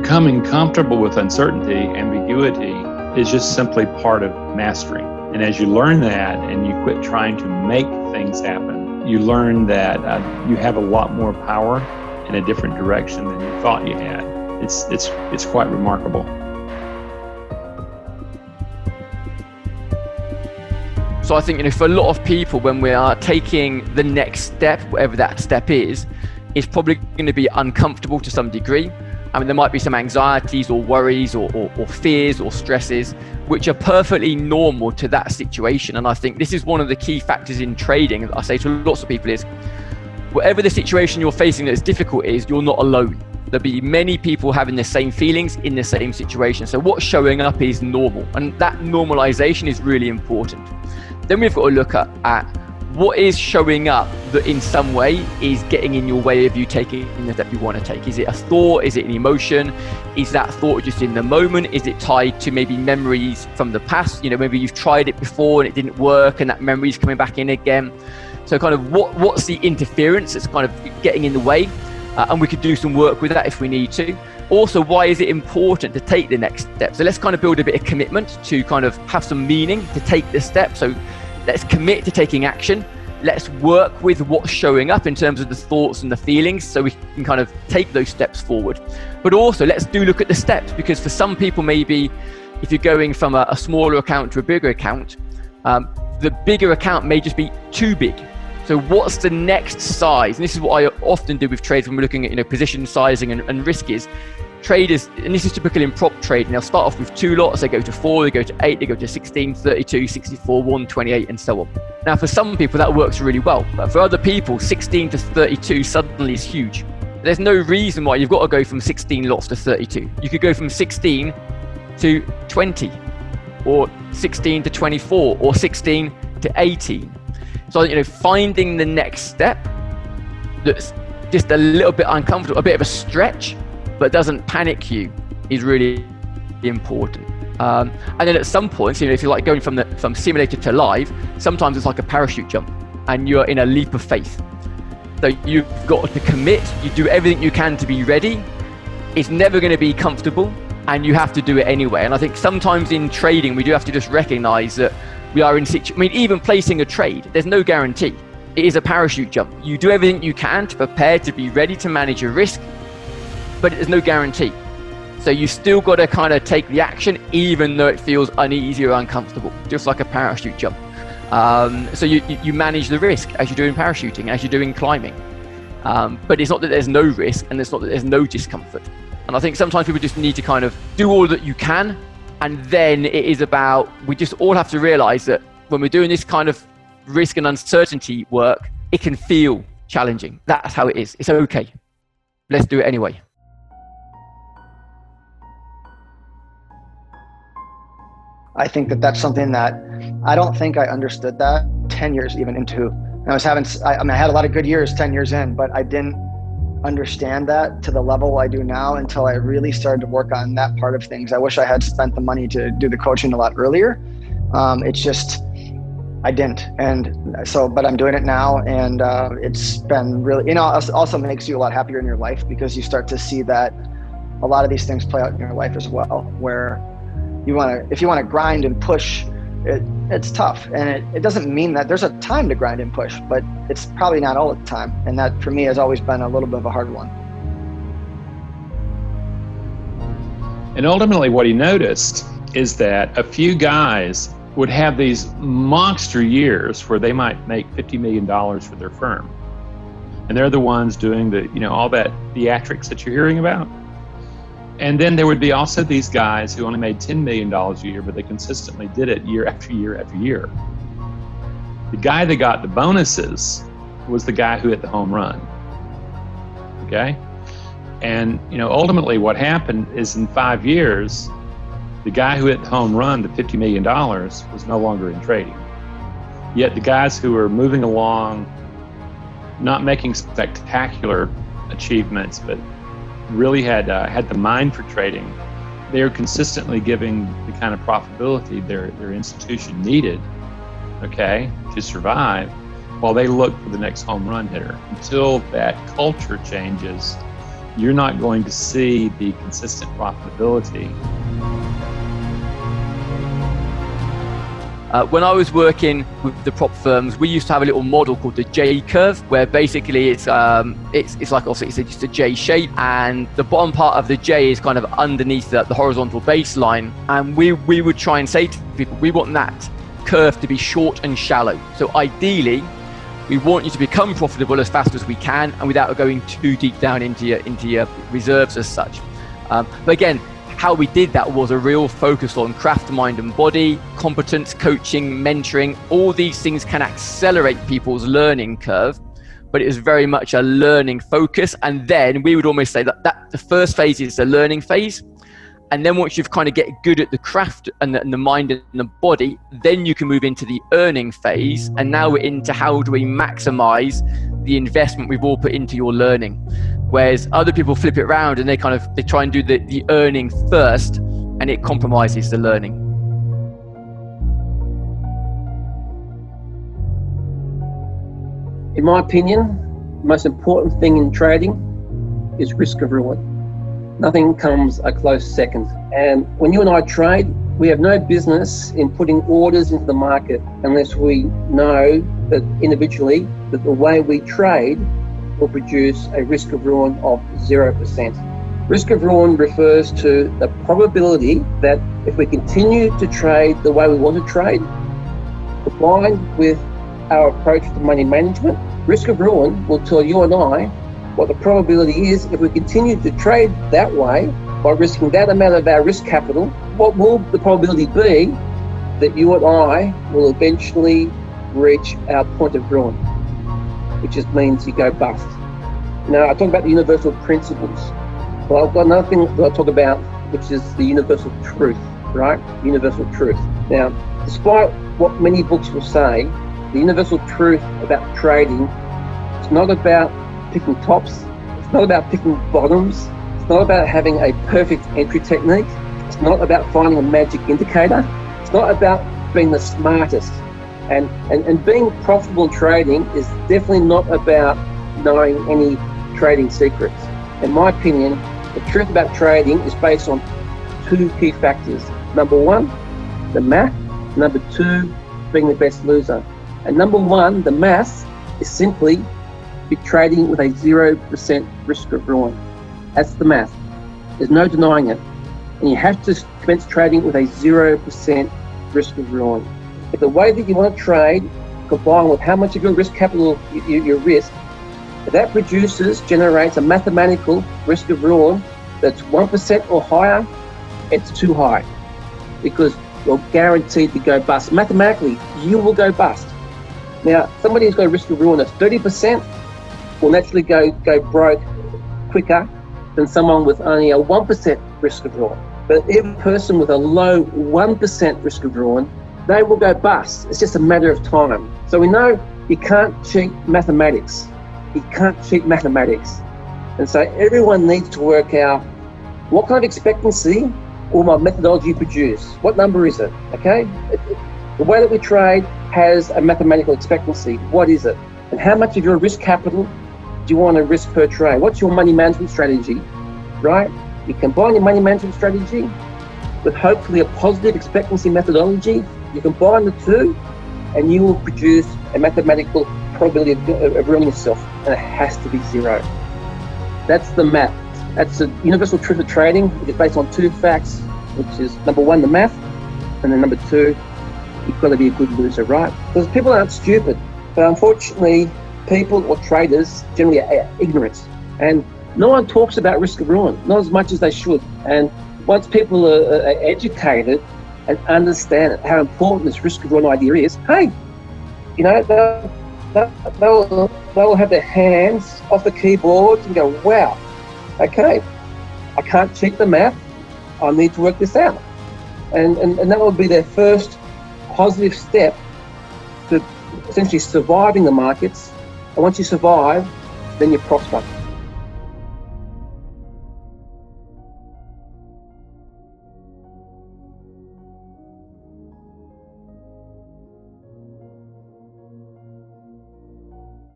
Becoming comfortable with uncertainty, ambiguity, is just simply part of mastering. And as you learn that and you quit trying to make things happen, you learn that you have a lot more power in a different direction than you thought you had. It's quite remarkable. So I think, for a lot of people, when we are taking the next step, whatever that step is, it's probably going to be uncomfortable to some degree. I mean, there might be some anxieties or worries or fears or stresses, which are perfectly normal to that situation. And I think this is one of the key factors in trading, I say to lots of people, is whatever the situation you're facing that's difficult is, you're not alone. There'll be many people having the same feelings in the same situation. So what's showing up is normal, and that normalization is really important. Then we've got to look at what is showing up that in some way is getting in your way of you taking the step you want to take. Is it a thought? Is it an emotion? Is that thought just in the moment? Is it tied to maybe memories from the past? Maybe you've tried it before and it didn't work and that memory is coming back in again. So kind of what's the interference that's kind of getting in the way? And we could do some work with that if we need to. Also, why is it important to take the next step? So let's kind of build a bit of commitment to kind of have some meaning to take the step. So let's commit to taking action. Let's work with what's showing up in terms of the thoughts and the feelings so we can kind of take those steps forward. But also let's look at the steps, because for some people, maybe if you're going from a smaller account to a bigger account, the bigger account may just be too big. So what's the next size? And this is what I often do with trades when we're looking at position sizing and risk is. Traders, and this is typical in prop trading, they'll start off with 2 lots, they go to 4, they go to 8, they go to 16, 32, 64, 128, and so on. Now, for some people, that works really well. But for other people, 16 to 32 suddenly is huge. There's no reason why you've got to go from 16 lots to 32. You could go from 16 to 20, or 16 to 24, or 16 to 18. So, finding the next step that's just a little bit uncomfortable, a bit of a stretch, but doesn't panic you, is really important. And then at some points, if you're like going from simulator to live, sometimes it's like a parachute jump and you're in a leap of faith. So you've got to commit, you do everything you can to be ready. It's never going to be comfortable and you have to do it anyway. And I think sometimes in trading, we do have to just recognize that we are in even placing a trade, there's no guarantee. It is a parachute jump. You do everything you can to prepare to be ready to manage your risk, but there's no guarantee. So you still got to kind of take the action, even though it feels uneasy or uncomfortable, just like a parachute jump. So you manage the risk as you're doing parachuting, as you're doing climbing. But it's not that there's no risk, and it's not that there's no discomfort. And I think sometimes people just need to kind of do all that you can. And then it is about, we just all have to realize that when we're doing this kind of risk and uncertainty work, it can feel challenging. That's how it is. It's okay. Let's do it anyway. I think that's something that I don't think I understood that 10 years even into. And I had a lot of good years 10 years in, but I didn't understand that to the level I do now until I really started to work on that part of things. I wish I had spent the money to do the coaching a lot earlier. It's just, I didn't. And so, but I'm doing it now, and it's been really, it also makes you a lot happier in your life, because you start to see that a lot of these things play out in your life as well, where if you want to grind and push, it's tough. And it doesn't mean that there's a time to grind and push, but it's probably not all the time. And that for me has always been a little bit of a hard one. And ultimately what he noticed is that a few guys would have these monster years where they might make $50 million for their firm. And they're the ones doing all that theatrics that you're hearing about. And then there would be also these guys who only made $10 million a year, but they consistently did it year after year after year. The guy that got the bonuses was the guy who hit the home run. Okay? And ultimately what happened is in 5 years, the guy who hit the home run, the $50 million, was no longer in trading. Yet the guys who were moving along, not making spectacular achievements, but really had the mind for trading, they are consistently giving the kind of profitability their institution needed, okay, to survive, while they look for the next home run hitter. Until that culture changes, you're not going to see the consistent profitability. When I was working with the prop firms, we used to have a little model called the J curve, where basically it's like also it's just a J shape, and the bottom part of the J is kind of underneath the horizontal baseline. And we would try and say to people, we want that curve to be short and shallow. So ideally, we want you to become profitable as fast as we can, and without going too deep down into your reserves as such. But again, how we did that was a real focus on craft, mind and body, competence, coaching, mentoring. All these things can accelerate people's learning curve, but it is very much a learning focus. And then we would almost say that the first phase is the learning phase. And then once you've kind of get good at the craft and the mind and the body, then you can move into the earning phase. And now we're into how do we maximize the investment we've all put into your learning. Whereas other people flip it around and they try and do the earning first, and it compromises the learning. In my opinion, the most important thing in trading is risk of ruin. Nothing comes a close second. And when you and I trade, we have no business in putting orders into the market unless we know that individually that the way we trade will produce a risk of ruin of 0%. Risk of ruin refers to the probability that if we continue to trade the way we want to trade, combined with our approach to money management, risk of ruin will tell you and I what the probability is if we continue to trade that way by risking that amount of our risk capital. What will the probability be that you and I will eventually reach our point of ruin, which just means you go bust. Now, I talk about the universal principles, but I've got another thing that I talk about, which is the universal truth, right? Universal truth. Now, despite what many books will say, the universal truth about trading is not about picking tops, it's not about picking bottoms, it's not about having a perfect entry technique, it's not about finding a magic indicator, it's not about being the smartest. And being profitable in trading is definitely not about knowing any trading secrets. In my opinion, the truth about trading is based on two key factors. Number one, the math. Number two, being the best loser. And number one, the math, is simply be trading with a 0% risk of ruin. That's the math. There's no denying it. And you have to commence trading with a 0% risk of ruin. If the way that you want to trade, combined with how much of your risk capital you risk, if that generates a mathematical risk of ruin that's 1% or higher, it's too high because you're guaranteed to go bust. Mathematically, you will go bust. Now, somebody who's got a risk of ruin of 30% will naturally go broke quicker than someone with only a 1% risk of ruin. But every person with a low 1% risk of ruin, they will go bust. It's just a matter of time. So we know you can't cheat mathematics. You can't cheat mathematics. And so everyone needs to work out what kind of expectancy will my methodology produce? What number is it? Okay? The way that we trade has a mathematical expectancy. What is it? And how much of your risk capital do you want to risk per trade? What's your money management strategy? Right? You combine your money management strategy with hopefully a positive expectancy methodology. You combine the two and you will produce a mathematical probability of ruining yourself, and it has to be 0. That's the math. That's the universal truth of trading, which is based on two facts, which is number one, the math, and then number two, you've got to be a good loser, right? Because people aren't stupid, but unfortunately, people or traders generally are ignorant, and no one talks about risk of ruin, not as much as they should. And once people are educated and understand how important this risk of ruin idea is, hey, you know, they'll have their hands off the keyboards and go, wow, okay, I can't cheat the math, I need to work this out. And that will be their first positive step to essentially surviving the markets. And once you survive, then you prosper.